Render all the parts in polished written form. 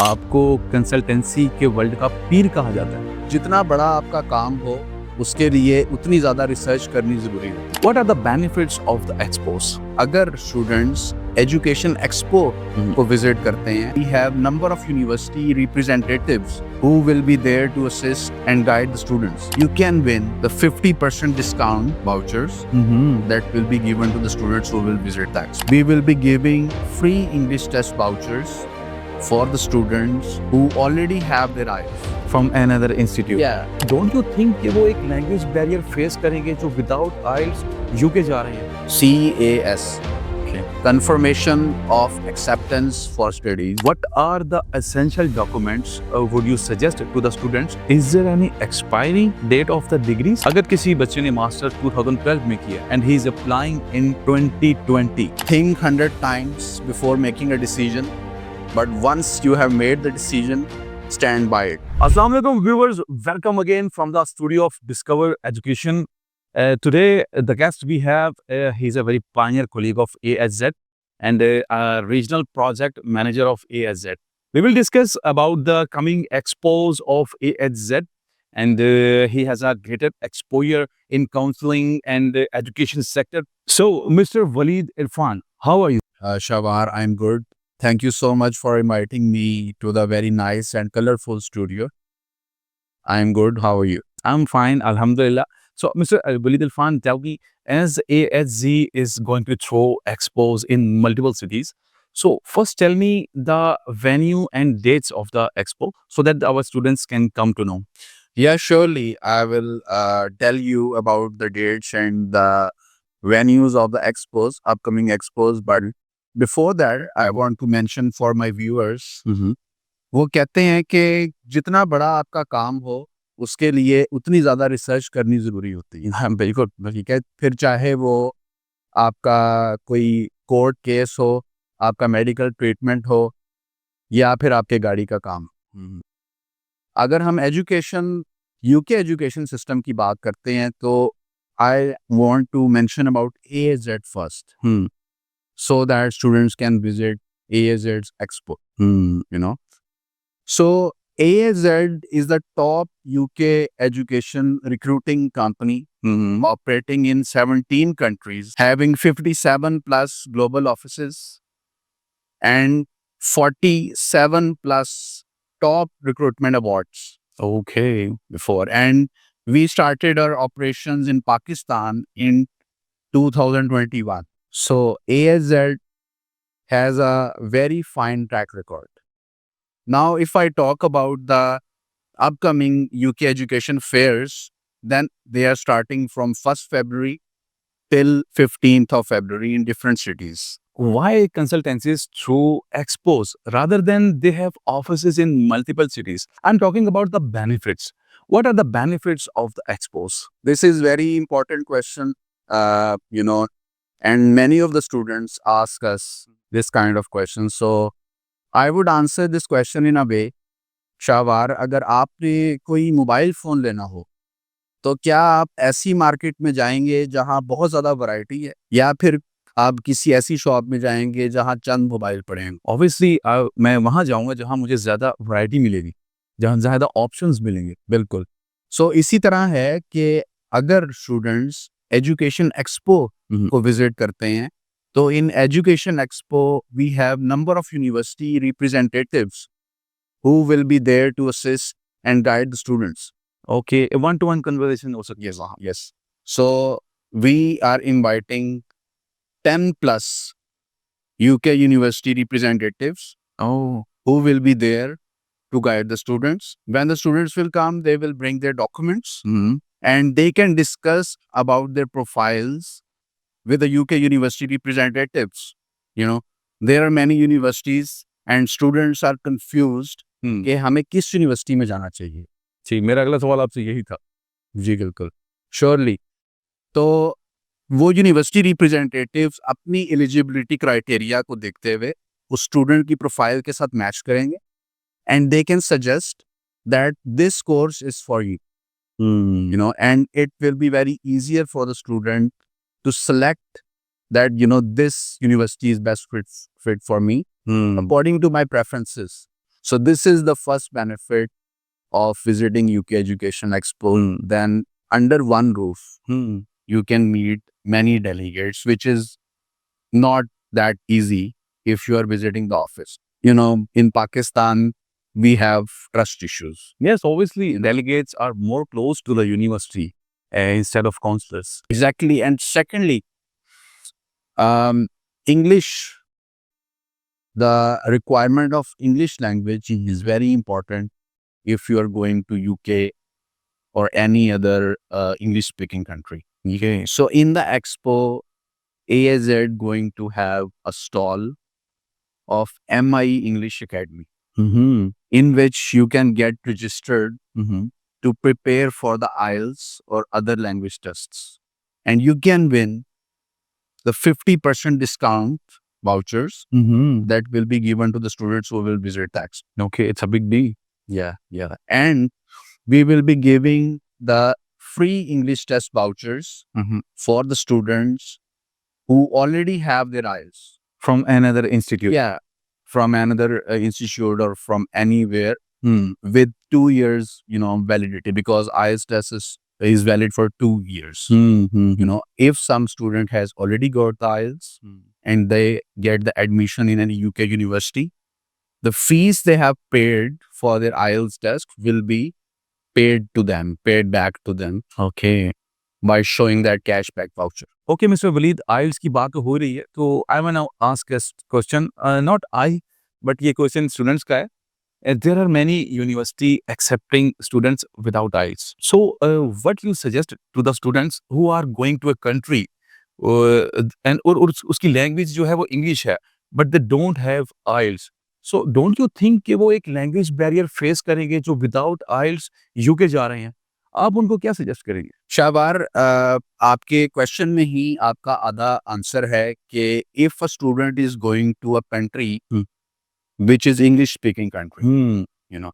आपको कंसल्टेंसी के वर्ल्ड का पीर कहा जाता है। जितना बड़ा आपका काम हो उसके लिए उतनी ज़्यादा रिसर्च करनी ज़रूरी है। What are the benefits of the expos? अगर स्टूडेंट्स एजुकेशन एक्सपो को विजिट करते हैं, we have number of university representatives who will be there to assist and guide the students. You can win the 50% discount vouchers that will be given to the students who will visit the expo. We will be giving free English test vouchers for the students who already have their IELTS. From another institute. Yeah. Don't you think कि वो एक language barrier face करेंगे जो without आइल्स UK जा रहे हैं? CAS, Confirmation of Acceptance for Studies. What are the essential documents would you suggest to the students? Is there any expiry date of the degrees? अगर किसी बच्चे ने मास्टर्स 2012 में किया and he is applying in 2020. Think 100 times before making a decision, but once you have made the decision, stand by it. Assalamu alaikum viewers, welcome again from the studio of Discover Education. Today the guest we have, he's a very pioneer colleague of ASZ and a regional project manager of ASZ. We will discuss about the coming expos of ASZ and he has a greater exposure in counseling and education sector. So Mr. Waleed Irfan, how are you? Shawar, I'm good. Thank you so much for inviting me to the very nice and colorful studio. I'm good. How are you? I'm fine, Alhamdulillah. So, Mr. Waleed Irfan, tell me, as ASZ is going to throw expos in multiple cities, so first tell me the venue and dates of the expo so that our students can come to know. Yeah, surely. I will tell you about the dates and the venues of the expos, upcoming expos. But before that, I want to mention for my viewers, वो कहते हैं कि जितना बड़ा आपका काम हो उसके लिए उतनी ज़्यादा रिसर्च करनी ज़रूरी होती है। हाँ, बिल्कुल। ठीक है, फिर चाहे वो आपका कोई कोर्ट केस हो, आपका मेडिकल ट्रीटमेंट हो या फिर आपके गाड़ी का काम। अगर हम एजुकेशन यूके एजुकेशन सिस्टम की बात करते हैं तो I want to mention about ASZ first, so that students can visit ASZ's expo. You know, so ASZ is the top UK education recruiting company operating in 17 countries, having 57 plus global offices and 47 plus top recruitment awards Okay. before. And we started our operations in Pakistan in 2021. So ASZ has a very fine track record. Now, if I talk about the upcoming UK education fairs, then they are starting from 1st February till 15th of February in different cities. Why consultancies through expos rather than they have offices in multiple cities? I'm talking about the benefits. What are the benefits of the expos? This is very important question, and many of the students ask us this kind of question. So I would answer this question in a way, शाहवार, अगर आपने कोई mobile phone लेना हो तो क्या आप ऐसी market में जाएंगे जहां बहुत ज़्यादा वैरायटी है या फिर आप किसी ऐसी शॉप में जाएंगे जहां चंद मोबाइल पड़े हैं? ऑब्वियसली मैं वहां जाऊंगा जहां मुझे ज्यादा वैरायटी मिलेगी, जहां ज्यादा ऑप्शंस मिलेंगे। बिल्कुल। सो इसी तरह है कि अगर स्टूडेंट्स एजुकेशन एक्सपो को विजिट करते हैं तो in education expo we have number of university representatives who will be there to assist and guide the students. Okay, a one-to-one conversation also. Yes. So we are inviting 10 plus UK university representatives who will be there to guide the students. When the students will come, they will bring their documents and they can discuss about their profiles with the UK university representatives. There are many universities and students are confused कि हमें किस university में जाना चाहिए। जी, मेरा अगला सवाल आपसे यही था। जी बिल्कुल, श्योरली। तो वो यूनिवर्सिटी रिप्रेजेंटेटिव्स अपनी एलिजिबिलिटी क्राइटेरिया को देखते हुए उस स्टूडेंट की प्रोफाइल के साथ मैच करेंगे and they can suggest that this course is for you, and it will be very easier for the student to select that this university is best fit for me according to my preferences. So this is the first benefit of visiting UK Education Expo. Then under one roof, you can meet many delegates, which is not that easy if you are visiting the office. You know, in Pakistan, we have trust issues. Yes, obviously, You know. delegates are more close to the university instead of counselors. Exactly. And secondly, English, the requirement of English language is very important if you are going to UK or any other English speaking country. Okay. So in the expo, AAZ going to have a stall of MIE English Academy, Mm-hmm. in which you can get registered Mm-hmm. to prepare for the IELTS or other language tests. And you can win the 50% discount vouchers Mm-hmm. that will be given to the students who will visit the expo. Okay, it's a big deal. Yeah. And we will be giving the free English test vouchers Mhm. for the students who already have their IELTS. From another institute. Yeah, from another institute or from anywhere Hmm. with 2 years, validity, because IELTS test is valid for 2 years. Mm-hmm. You know, if some student has already got the IELTS and they get the admission in any UK university, the fees they have paid for their IELTS test will be paid back to them Okay. by showing that cashback voucher. Okay, Mr. Waleed, IELTS की बात हो रही है तो I will now ask a question. Not I, but ये question students का है. There are many university accepting students without IELTS. So, what you suggest to the students who are going to a country and और उसकी language जो है वो English है, but they don't have IELTS. So, don't you think कि वो एक language barrier face करेंगे जो without IELTS UK जा रहे हैं? आप उनको क्या suggest करेंगे? शाहबार, आपके क्वेश्चन में ही आपका आधा आंसर है कि if a student is going to a country which is English speaking country, you know.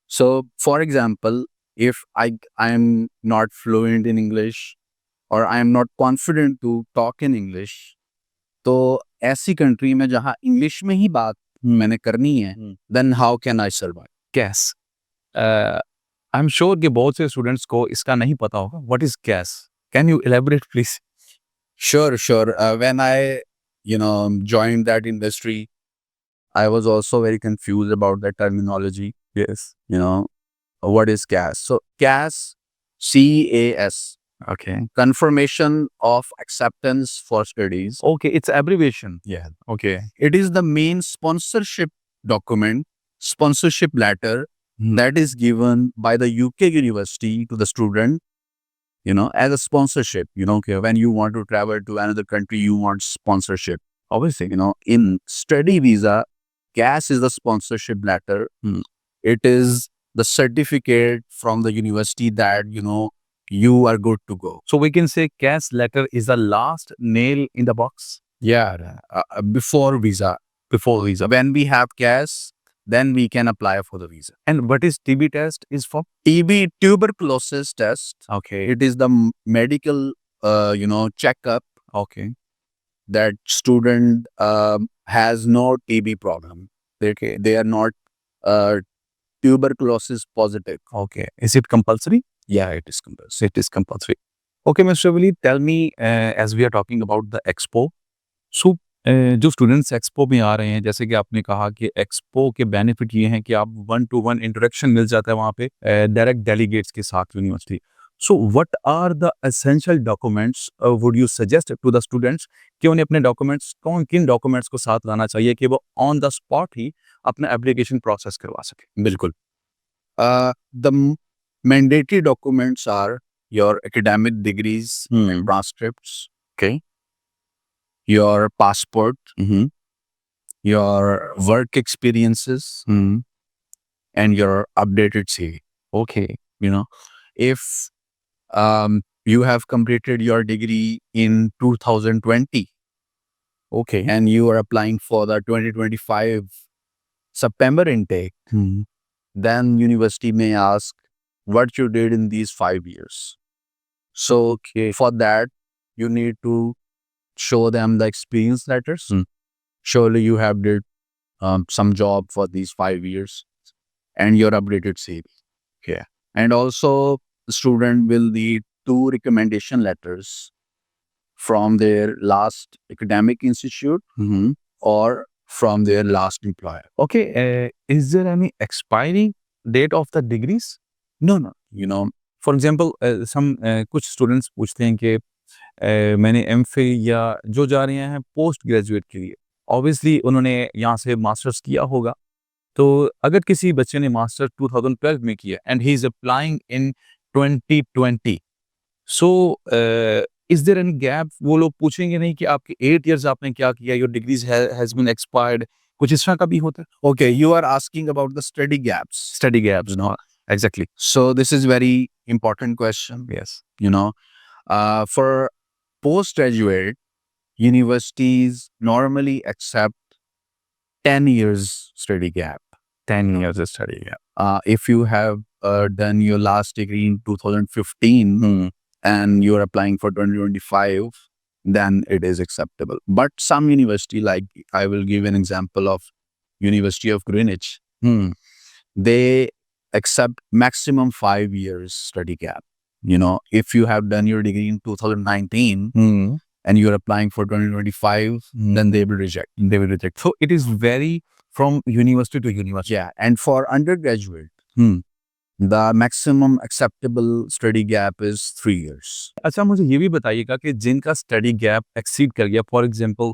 So for example, if I am not fluent in English or I am not confident to talk in English, तो ऐसी country में जहाँ English में ही बात मैंने करनी है, then how can I survive? Gas. I am sure कि बहुत से स्टूडेंट्स को इसका नहीं पता होगा. What is gas? Can you elaborate please? Sure. When I joined that industry, I was also very confused about the terminology. Yes. What is CAS? So CAS, CAS, Okay. confirmation of acceptance for studies. Okay, it's abbreviation. Yeah. Okay. It is the main sponsorship document, sponsorship letter that is given by the UK university to the student, as a sponsorship. Okay, when you want to travel to another country, you want sponsorship. Obviously. In study visa, CAS is the sponsorship letter. It is the certificate from the university that, you are good to go. So we can say CAS letter is the last nail in the box Yeah. Before visa. before visa. When we have CAS, then we can apply for the visa. And what is TB test is for? TB, tuberculosis test. Okay. It is the medical, checkup Okay. that student has no TB problem. They are not tuberculosis positive. Okay. Is it compulsory? Yeah, it is compulsory. It is compulsory. Okay, Mr. Waleed, tell me, as we are talking about the expo, so जो students expo में आ रहे हैं, जैसे कि आपने कहा कि expo के बेनिफिट ये हैं कि आप 1-to-1 इंटरेक्शन मिल जाता है वहाँ पे डायरेक्ट डेलीगेट्स के साथ university. So what are the essential documents would you suggest to the students कि उन्हें अपने डॉक्यूमेंट्स किन डॉक्यूमेंट्स को साथ लाना चाहिए कि वो ऑन द स्पॉट ही अपना एप्लीकेशन प्रोसेस करवा सके? बिल्कुल. The mandatory documents are your academic degrees and transcripts. Okay. Your passport, your work experiences, and your updated CV. Okay. If you have completed your degree in 2020 Okay. and you are applying for the 2025 September intake, then university may ask what you did in these 5 years. So for that, you need to show them the experience letters. Surely you have did some job for these 5 years and your updated CV. Yeah. And also, the student will need 2 recommendation letters from their last academic institute or from their last employer. Okay. Is there any expiry date of the degrees? No. You know, for example कुछ students पूछते हैं कि मैंने MPhil या जो जा रहे हैं पोस्ट ग्रेजुएट के लिए, ऑब्वियसली उन्होंने यहाँ से मास्टर्स किया होगा, तो अगर किसी बच्चे ने मास्टर 2012 में किया and he is applying in 2020, so is there any gap? वो लोग पूछेंगे नहीं कि आपके 8 इयर्स आपने क्या किया, your degrees has been expired, कुछ इस तरह का भी होता है? okay, you are asking about the study gaps. Study gaps, no, exactly, So this is very important question. Yes, You know, for postgraduate, universities normally accept 10 years study gap. 10 years study gap. If you have done your last degree in 2015 and you're applying for 2025, then it is acceptable. But some university, like I will give an example of University of Greenwich, they accept maximum 5 years study gap. You know, if you have done your degree in 2019 and you're applying for 2025, then they will reject. They will reject. So it is vary from university to university. Yeah, and for undergraduate, the maximum acceptable study gap is 3 years. अच्छा, मुझे ये भी बताइएगा कि जिनका study gap exceed कर गया, for example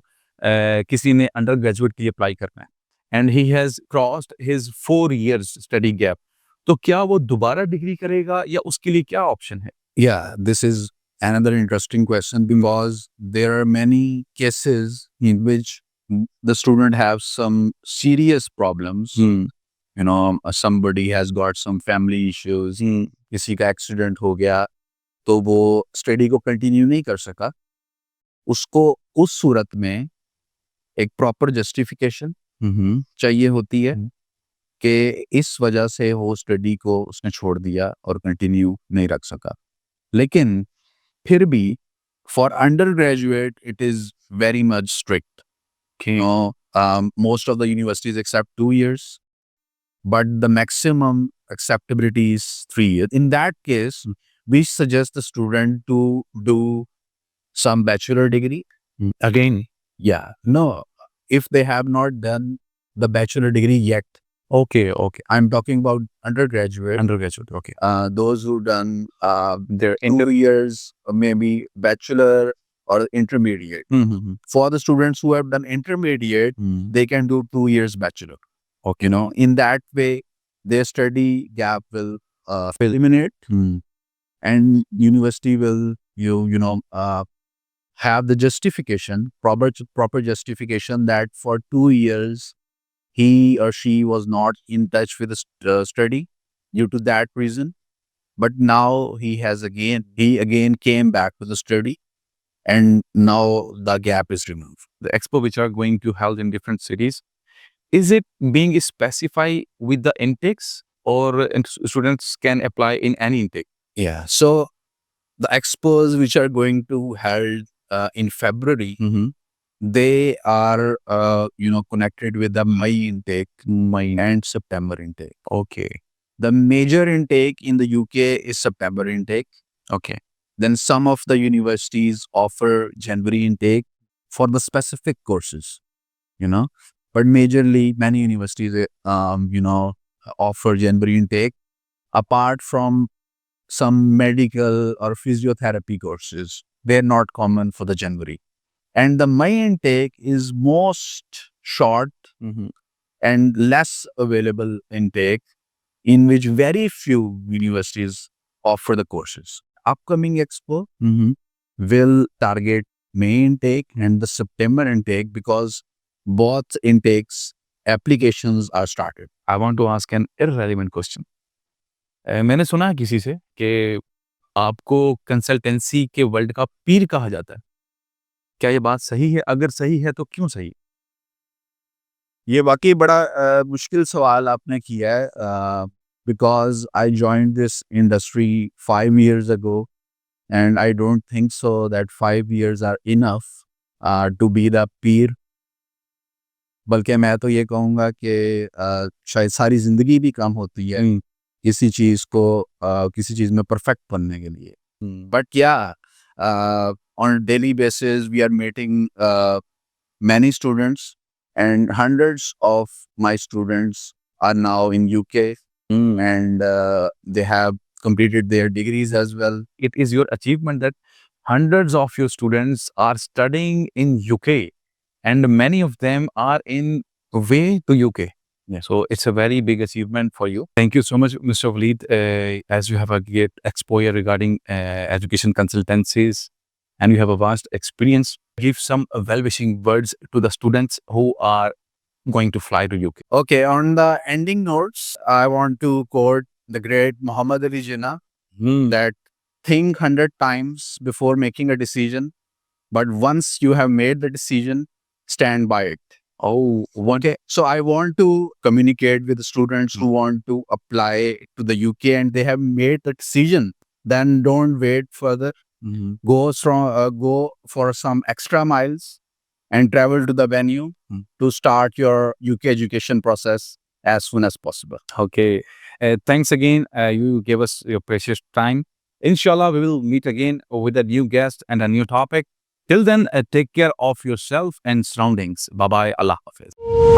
किसी ने अंडर ग्रेजुएट के लिए अप्लाई करना है and he has crossed his 4 years study gap, तो क्या वो दोबारा डिग्री करेगा या उसके लिए क्या ऑप्शन है? Yeah, this is another interesting question because there are many cases in which the student have some serious problems. You know, somebody has got some family issues, किसी का एक्सीडेंट हो गया, तो वो स्टडी को कंटिन्यू नहीं कर सका, उसको उस सूरत में एक प्रॉपर जस्टिफिकेशन चाहिए होती है कि इस वजह से वो स्टडी को उसने छोड़ दिया और कंटिन्यू नहीं रख सका. लेकिन फिर भी for under graduate it is very much strict. You know, most of the universities accept 2 years, but the maximum acceptability is 3 years. In that case, we suggest the student to do some bachelor degree. Again, Yeah, no, if they have not done the bachelor degree yet, okay, I'm talking about undergraduate. undergraduate, okay. Those who done Their 2 years, or maybe bachelor or intermediate. For the students who have done intermediate, they can do 2 years bachelor. Okay. You know, in that way, their study gap will eliminate, and university will have the justification, proper justification that for 2 years he or she was not in touch with the study due to that reason, but now he again came back to the study, and now the gap is removed. The expo which are going to held in different cities, is it being specified with the intakes or students can apply in any intake? Yeah, so the expos which are going to held in February, they are connected with the May intake, May and September intake. Okay, The major intake in the UK is September intake. okay, Then some of the universities offer January intake for the specific courses, but majorly many universities offer January intake, apart from some medical or physiotherapy courses. They're not common for the January. And the May intake is most short and less available intake, in which very few universities offer the courses. Upcoming expo will target May intake and the September intake because both intakes applications are started. I want to ask an irrelevant question. मैंने सुना है किसी से कि आपको consultancy के world का पीर कहा जाता है, क्या ये बात सही है? अगर सही है तो क्यों सही? ये वाकई बड़ा मुश्किल सवाल आपने किया है, because I joined this industry 5 years ago, and I don't think so that 5 years are enough to be the peer बल्कि मैं तो ये कहूँगा कि शायद सारी ज़िंदगी भी कम होती है किसी चीज़ को किसी चीज़ में परफेक्ट बनने के लिए। But yeah, on a daily basis, we are meeting many students, and hundreds of my students are now in UK, and they have completed their degrees as well. It is your achievement that hundreds of your students are studying in UK and many of them are in way to UK. Yeah. So it's a very big achievement for you. Thank you so much, Mr. Waleed, as you have a great exposure regarding education consultancies and you have a vast experience. Give some well-wishing words to the students who are going to fly to UK. Okay, on the ending notes, I want to quote the great Muhammad Ali Jinnah that think 100 times before making a decision, but once you have made the decision, stand by it. Oh, Okay, so I want to communicate with the students who want to apply to the UK and they have made the decision. Then don't wait further. Go for some extra miles and travel to the venue to start your UK education process as soon as possible. okay. Thanks again. You gave us your precious time. Inshallah, we will meet again with a new guest and a new topic. Till then, take care of yourself and surroundings. Bye bye. Allah Hafiz.